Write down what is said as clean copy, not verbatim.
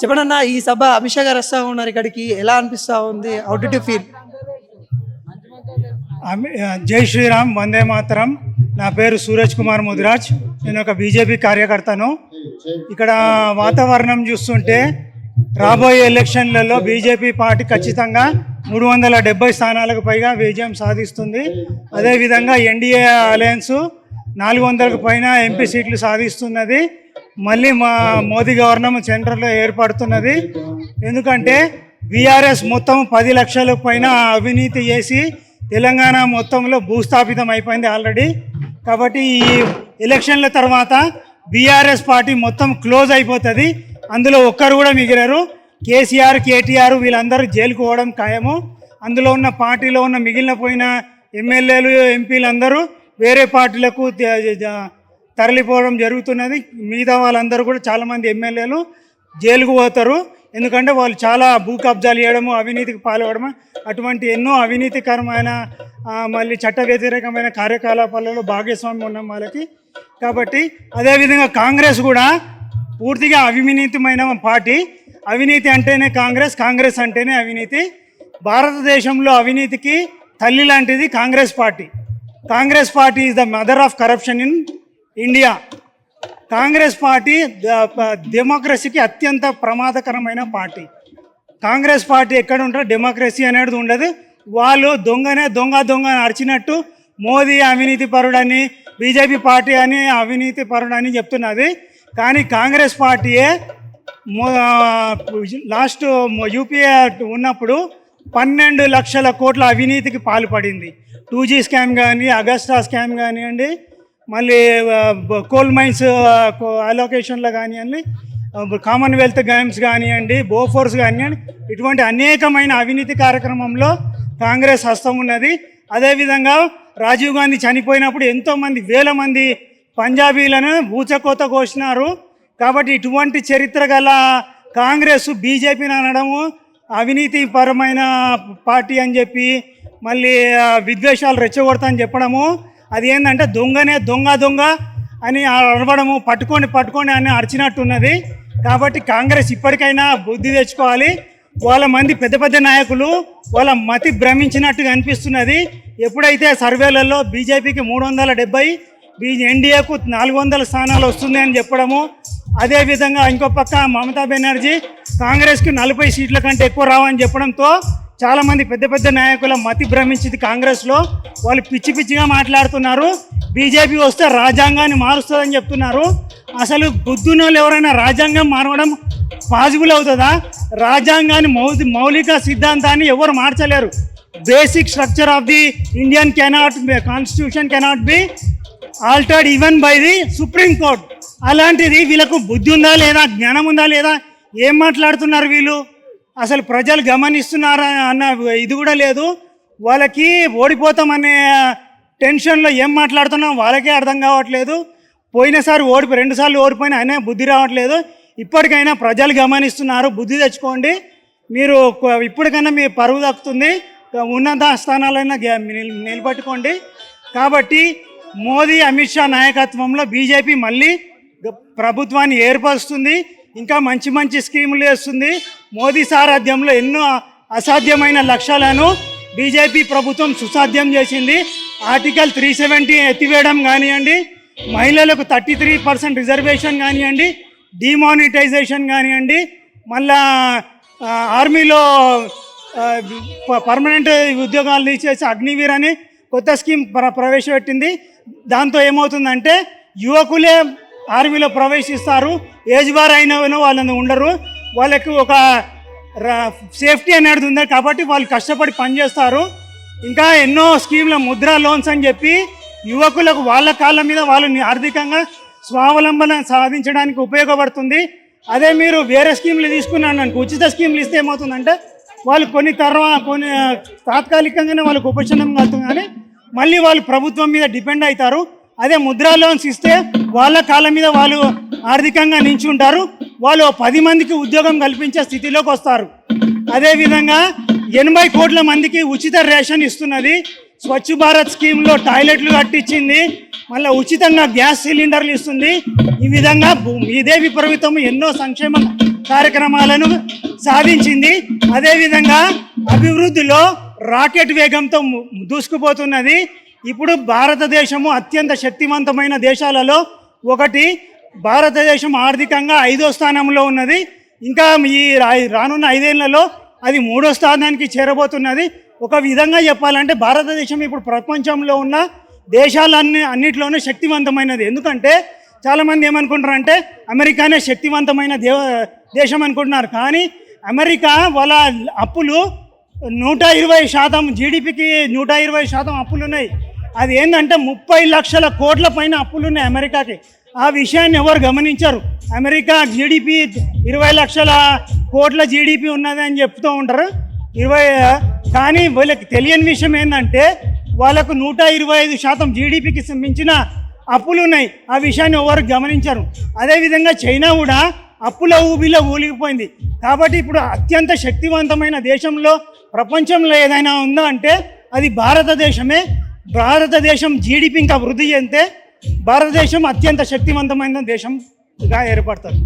చెప్పండి అన్న, ఈ సభ అమిత్ షా గారు వస్తా ఉన్నారు ఇక్కడికి, ఎలా అనిపిస్తా ఉంది? How do you feel? జై శ్రీరామ్, వందే మాతరం. నా పేరు సూరజ్ కుమార్ ముదిరాజ్. నేను ఒక బీజేపీ కార్యకర్తను. ఇక్కడ వాతావరణం చూస్తుంటే రాబోయే ఎలక్షన్లలో బీజేపీ పార్టీ ఖచ్చితంగా 370 స్థానాలకు పైగా విజయం సాధిస్తుంది. అదేవిధంగా ఎన్డీఏ అలయన్స్ 400కు పైన ఎంపీ సీట్లు సాధిస్తున్నది. మళ్ళీ మా మోదీ గవర్నమెంట్ సెంటర్లో ఏర్పడుతున్నది. ఎందుకంటే బీఆర్ఎస్ మొత్తం 10 లక్షల పైన అవినీతి చేసి తెలంగాణ మొత్తంలో భూస్థాపితం అయిపోయింది ఆల్రెడీ. కాబట్టి ఈ ఎలక్షన్ల తర్వాత బీఆర్ఎస్ పార్టీ మొత్తం క్లోజ్ అయిపోతుంది. అందులో ఒక్కరు కూడా మిగిలారు. కేసీఆర్, కేటీఆర్ వీళ్ళందరూ జైలుకు పోవడం ఖాయము. అందులో ఉన్న పార్టీలో ఉన్న మిగిలిన ఎమ్మెల్యేలు, ఎంపీలు అందరూ వేరే పార్టీలకు తరలిపోవడం జరుగుతున్నది. మిగతా వాళ్ళందరూ కూడా చాలామంది ఎమ్మెల్యేలు జైలుకు పోతారు. ఎందుకంటే వాళ్ళు చాలా భూ కబ్జాలు చేయడము, అవినీతికి పాల్పడము, అటువంటి ఎన్నో అవినీతికరమైన మళ్ళీ చట్ట వ్యతిరేకమైన కార్యకలాపాలలో భాగస్వామ్యం ఉన్నాం వాళ్ళకి. కాబట్టి అదేవిధంగా కాంగ్రెస్ కూడా పూర్తిగా అవినీతిమైన పార్టీ. అవినీతి అంటేనే కాంగ్రెస్, కాంగ్రెస్ అంటేనే అవినీతి. భారతదేశంలో అవినీతికి తల్లి లాంటిది Congress party. Congress party is the mother of corruption in India. Congress party డెమోక్రసీకి అత్యంత ప్రమాదకరమైన పార్టీ. కాంగ్రెస్ పార్టీ ఎక్కడ ఉంటారో డెమోక్రసీ అనేది ఉండదు. వాళ్ళు దొంగ అని అరిచినట్టు మోదీ అవినీతి పరుడని, బీజేపీ పార్టీ అని అవినీతి పరుడని చెప్తున్నది. కానీ కాంగ్రెస్ పార్టీయే లాస్ట్ యూపీఏ ఉన్నప్పుడు 12 లక్షల కోట్ల అవినీతికి పాల్పడింది. 2G స్కామ్ కానీ, అగస్టా స్కామ్ కానివ్వండి, మళ్ళీ కోల్ మైన్స్ అలొకేషన్లో కానివ్వండి, కామన్వెల్త్ గేమ్స్ కానివ్వండి, బోఫోర్స్ కానివ్వండి, ఇటువంటి అనేకమైన అవినీతి కార్యక్రమంలో కాంగ్రెస్ హస్తం ఉన్నది. అదేవిధంగా రాజీవ్ గాంధీ చనిపోయినప్పుడు ఎంతోమంది వేల మంది పంజాబీలను ఊచకోత కోసినారు. కాబట్టి ఇటువంటి చరిత్ర గల కాంగ్రెస్ బీజేపీని అనడము అవినీతి పరమైన పార్టీ అని చెప్పి మళ్ళీ విద్వేషాలు రెచ్చగొడతా అని చెప్పడము, అది ఏంటంటే దొంగ అని అరవడము, పట్టుకోండి అని అరిచినట్టున్నది. కాబట్టి కాంగ్రెస్ ఇప్పటికైనా బుద్ధి తెచ్చుకోవాలి. వాళ్ళ మంది పెద్ద నాయకులు వాళ్ళ మతి భ్రమించినట్టుగా అనిపిస్తున్నది. ఎప్పుడైతే సర్వేలలో బీజేపీకి 370, ఎన్డీఏకు 400 స్థానాలు వస్తుంది అని చెప్పడము, అదేవిధంగా ఇంకో పక్క మమతా బెనర్జీ కాంగ్రెస్కి 40 సీట్ల కంటే ఎక్కువ రావని చెప్పడంతో చాలామంది పెద్ద నాయకుల మతి భ్రమించింది కాంగ్రెస్లో. వాళ్ళు పిచ్చిగా మాట్లాడుతున్నారు. బీజేపీ వస్తే రాజ్యాంగాన్ని మారుస్తుందని చెప్తున్నారు. అసలు బుద్ధునోళ్ళు ఎవరైనా రాజ్యాంగం మారవడం పాసిబుల్ అవుతుందా? రాజ్యాంగాన్ని మౌలిక సిద్ధాంతాన్ని ఎవరు మార్చలేరు. Basic structure of the Indian constitution cannot be altered even by the supreme court. అలాంటిది వీళ్ళకు బుద్ధి ఉందా లేదా, జ్ఞానం ఉందా లేదా, ఏం మాట్లాడుతున్నారు వీళ్ళు? అసలు ప్రజలు గమనిస్తున్నారా అన్న ఇది కూడా లేదు. వాళ్ళకి ఓడిపోతామనే టెన్షన్లో ఏం మాట్లాడుతున్నాం వాళ్ళకే అర్థం కావట్లేదు. పోయినసారి 2 సార్లు ఓడిపోయినా అయినా బుద్ధి రావట్లేదు. ఇప్పటికైనా ప్రజలు గమనిస్తున్నారు. బుద్ధి తెచ్చుకోండి. మీరు ఇప్పటికైనా మీ పరువు దక్కుతుంది. ఉన్నత స్థానాలైనా నిలబెట్టుకోండి. కాబట్టి మోదీ, అమిత్ షా నాయకత్వంలో బీజేపీ మళ్ళీ ప్రభుత్వాన్ని ఏర్పరుస్తుంది. ఇంకా మంచి స్కీములు వేస్తుంది. మోదీ సారథ్యంలో ఎన్నో అసాధ్యమైన లక్ష్యాలను బీజేపీ ప్రభుత్వం సుసాధ్యం చేసింది. ఆర్టికల్ 370 ఎత్తివేయడం కానివ్వండి, మహిళలకు 33% రిజర్వేషన్ కానివ్వండి, డిమానిటైజేషన్ కానివ్వండి, మళ్ళా ఆర్మీలో పర్మనెంట్ ఉద్యోగాలు తీసేసి అగ్నివీర్ అని కొత్త స్కీమ్ ప్రవేశపెట్టింది. దాంతో ఏమవుతుందంటే యువకులే ఆర్మీలో ప్రవేశిస్తారు. ఏజ్ బార్ అయిన వాళ్ళని ఉండరు. వాళ్ళకి ఒక సేఫ్టీ అనేది ఉంది. కాబట్టి వాళ్ళు కష్టపడి పనిచేస్తారు. ఇంకా ఎన్నో స్కీమ్ల ముద్రా లోన్స్ అని చెప్పి యువకులకు వాళ్ళ కాళ్ళ మీద వాళ్ళని ఆర్థికంగా స్వావలంబన సాధించడానికి ఉపయోగపడుతుంది. అదే మీరు వేరే స్కీమ్లు తీసుకున్నాను, ఉచిత స్కీమ్లు ఇస్తే ఏమవుతుందంటే వాళ్ళు కొన్ని తాత్కాలికంగానే వాళ్ళకు ఉపశమనం కలుగుతుంది, కానీ మళ్ళీ వాళ్ళు ప్రభుత్వం మీద డిపెండ్ అవుతారు. అదే ముద్రా లోన్స్ ఇస్తే వాళ్ళ కాళ్ళ మీద వాళ్ళు ఆర్థికంగా నించుంటారు. వాళ్ళు 10 మందికి ఉద్యోగం కల్పించే స్థితిలోకి వస్తారు. అదేవిధంగా 80 కోట్ల మందికి ఉచిత రేషన్ ఇస్తున్నది. స్వచ్ఛ భారత్ స్కీమ్లో టాయిలెట్లు కట్టించింది. మళ్ళీ ఉచితంగా గ్యాస్ సిలిండర్లు ఇస్తుంది. ఈ విధంగా ఇదే ప్రభుత్వం ఎన్నో సంక్షేమ కార్యక్రమాలను సాధించింది. అదేవిధంగా అభివృద్ధిలో రాకెట్ వేగంతో దూసుకుపోతున్నది. ఇప్పుడు భారతదేశము అత్యంత శక్తివంతమైన దేశాలలో ఒకటి. భారతదేశం ఆర్థికంగా 5వ స్థానంలో ఉన్నది. ఇంకా ఈ రానున్న 5 ఏళ్లలో అది 3వ స్థానానికి చేరబోతున్నది. ఒక విధంగా చెప్పాలంటే భారతదేశం ఇప్పుడు ప్రపంచంలో ఉన్న అన్నిట్లోనూ శక్తివంతమైనది. ఎందుకంటే చాలామంది ఏమనుకుంటారంటే అమెరికానే శక్తివంతమైన దేశం అనుకుంటున్నారు. కానీ అమెరికా వాళ్ళ అప్పులు 120% జీడిపికి 120% అప్పులు ఉన్నాయి. అది ఏంటంటే 30 లక్షల కోట్ల పైన అప్పులు ఉన్నాయి అమెరికాకి. ఆ విషయాన్ని ఎవరు గమనించరు. అమెరికా జీడిపి 20 లక్షల కోట్ల జీడిపి ఉన్నది అని చెప్తూ ఉంటారు. కానీ వీళ్ళకి తెలియని విషయం ఏంటంటే వాళ్ళకు 125% జీడిపికి మించిన అప్పులు ఉన్నాయి. ఆ విషయాన్ని ఎవరు గమనించరు. అదేవిధంగా చైనా కూడా అప్పుల ఊబిలో ఊలిగిపోయింది. కాబట్టి ఇప్పుడు అత్యంత శక్తివంతమైన దేశంలో ప్రపంచంలో ఏదైనా ఉందా అంటే అది భారతదేశమే. భారతదేశం జీడిపి ఇంకా వృద్ధి చెందితే భారతదేశం అత్యంత శక్తివంతమైన దేశంగా ఏర్పడుతుంది.